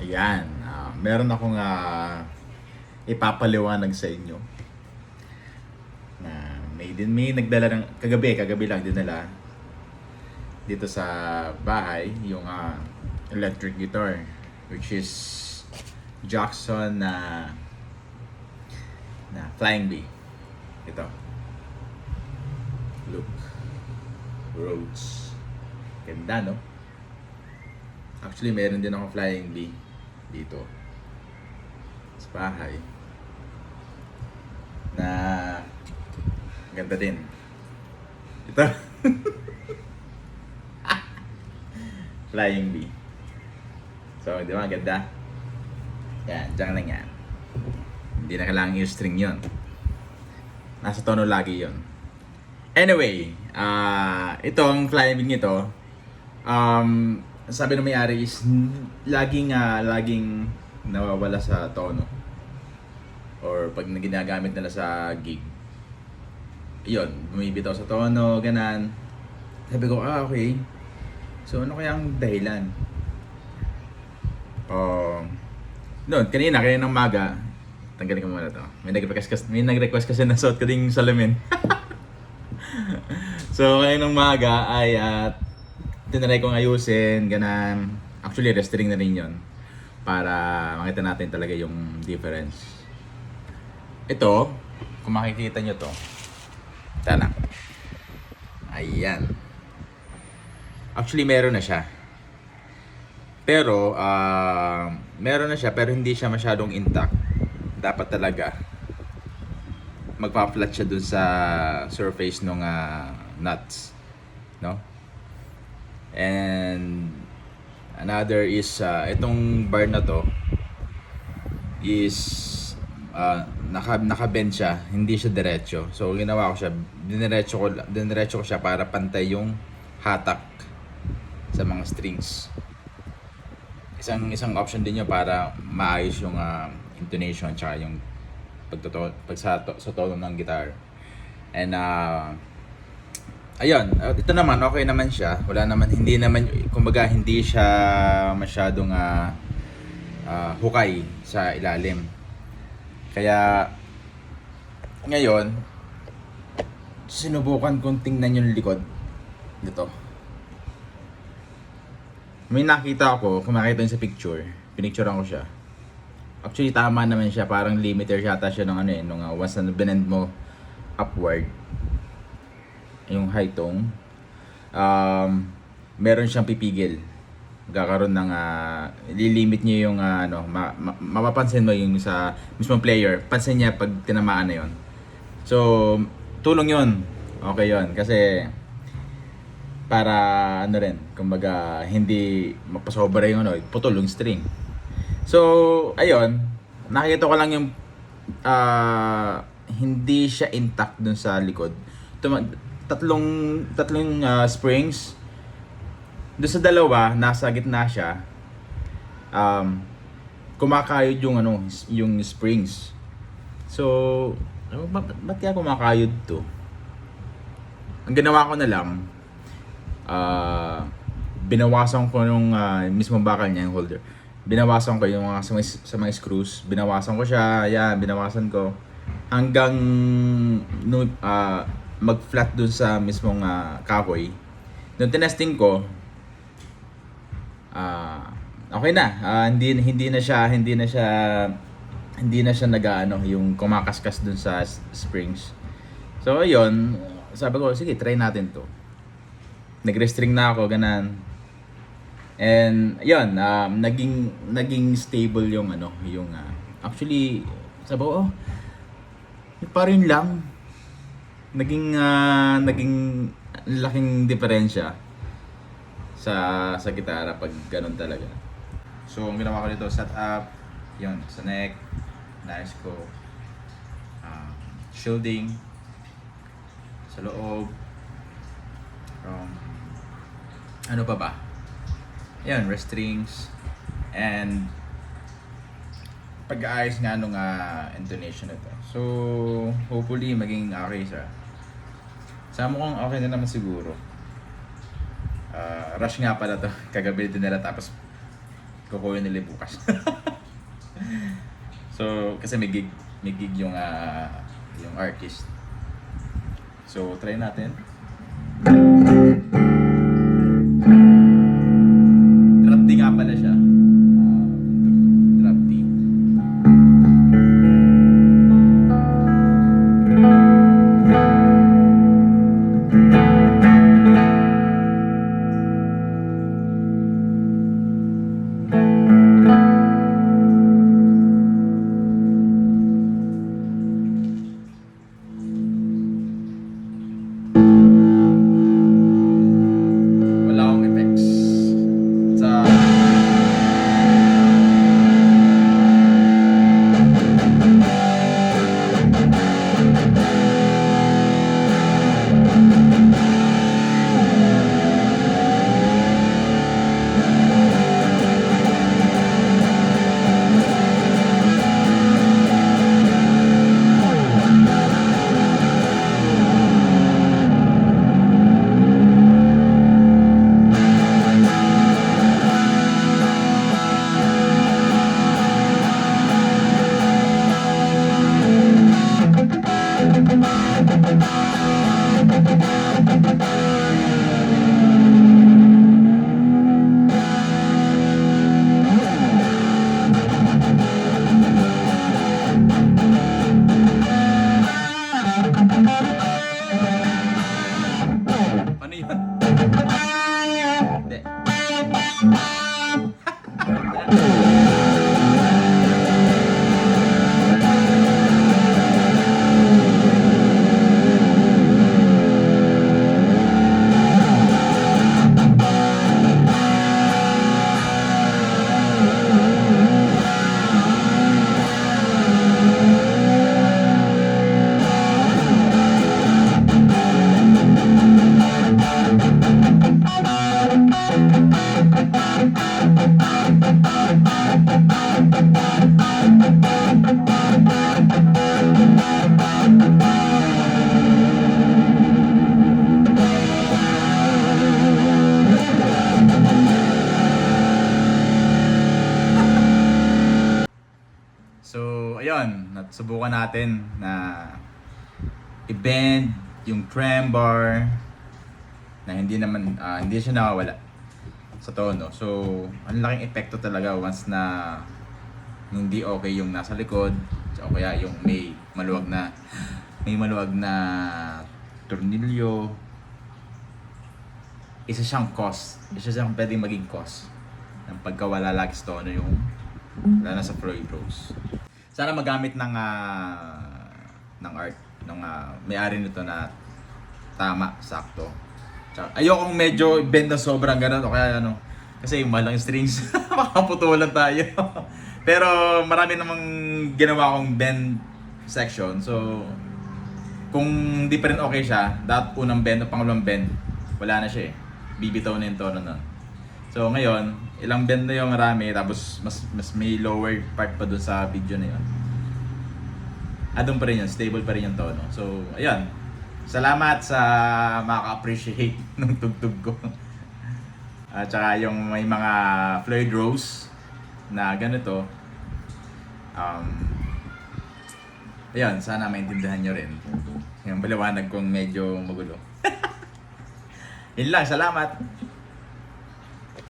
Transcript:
Yan, meron akong ipapaliwanag sa inyo. May nagdala ng kagabi lang dinala dito sa bahay yung electric guitar, which is Jackson na Flying Bee. Ito. Look. Rhodes. Ganda, no? Actually, meron din akong Flying Bee dito sa bahay na ganda din. Ito. Flying Bee. So, di ba? Ganda. Yan, dyan lang yan. Hindi na kailangan yung string yun. Nasa tono lagi yun. Anyway, itong Flying Bee nito, sabi ng may-ari is laging nawawala sa tono. Or pag ginagamit nila sa gig. Yun, bumibitaw sa tono, ganan. Sabi ko, okay. So, ano kaya ang dahilan? Noon, kanina ng maga, tanggalin ko muna to. May nag-request kasi na suot ko ding salamin. So, ng maga ay tinry kong ayusin, ganan. Actually, restring na rin yun. Para makita natin talaga yung difference. Ito, kung makikita nyo to. Tala. Ayan. Actually, meron na siya. Pero, meron na siya pero hindi siya masyadong intact. Dapat talaga magpa-flat siya dun sa surface ng nuts. No? And another is itong bar na to is naka-bend siya, hindi siya diretso. So ginawa ko siya, diniretso ko siya para pantay yung hatak sa mga strings. Isang option din 'yon para maayos yung intonation tsaka yung sa tono ng guitar. And ayun, ito naman okay naman siya. Hindi naman kumbaga hindi siya masyadong hukay sa ilalim. Kaya ngayon sinubukan kong tingnan yung likod nito. May nakita ako, kung makita yun sa picture, pinicturean ko siya. Actually tama naman siya, parang limiter yata siya ng nung once na binend mo upward yung high tone, meron siyang pipigil. Magkakaroon ng lilimit niya yung mapapansin mo yung sa mismong player, pansin niya pag tinamaan na yon. So tulong yon, okay yon, kasi para rin, kumbaga hindi mapasobra yung putol yung string. So ayun, nakita ko lang yung hindi siya intact dun sa likod. Tatlong springs. Doon sa dalawa, nasa gitna siya. Kumakayod yung springs. So, ba't kaya kumakayod to? Ang ginawa ko na lang, binawasan ko yung mismong bakal niya, yung holder. Binawasan ko yung sa mga screws. Binawasan ko siya, binawasan ko. Hanggang mag-flat dun sa mismong kahoy. Nung tinesting ko, okay na. Hindi na siya yung kumakaskas dun sa springs. So ayun, sabi ko sige, try natin to. Nag-restring na ako, ganan. And ayun, naging stable yung actually sabi ko, parang lang naging laking diferensya sa gitara pag ganun talaga. So ang ginawa ko dito, set up yun sa neck, nice ko, shielding sa loob, ano pa ba, yan, restrings, and pag-aayos nga nung intonation nito. So hopefully maging okay siya. Sa mukhang okay na naman siguro. Rush nga pala to. Kagabi din nila, tapos kukuha nila bukas. So, kasi may gig yung artist. So, try natin. Trap D nga pala siya. Trap D. Wala akong effects. Sa ano yun? Hindi. So, ayun, subukan natin na i-bend yung trem bar na hindi siya nawawala sa tono. So, ang laking epekto talaga once na hindi okay yung nasa likod o kaya yung may maluwag na tornilyo. Isa siyang pwedeng maging cause ng pagkawala lagi sa tono yung lalo na sa Floyd Rose. Sana magamit ng art ng may-ari nito na tama, sakto. Tsaka, ayokong medyo bend na sobrang ganun o kaya kasi yung malang strings makaputulan tayo. Pero marami namang ginawa kong bend section. So kung di pa rin okay siya, dapat unang bend o pangalawang bend, wala na siya eh. Bibitaw na yung tono nun. So ngayon, ilang bend na yung marami, tapos mas may lower part pa dun sa video na yun. Doon pa rin yun, stable pa rin yung tono. So, ayan. Salamat sa maka-appreciate ng tugtog ko. At saka yung may mga Floyd Rose na ganito. Ayan, sana maintindihan nyo rin. Yung paliwanag kong medyo magulo. Yun lang, salamat!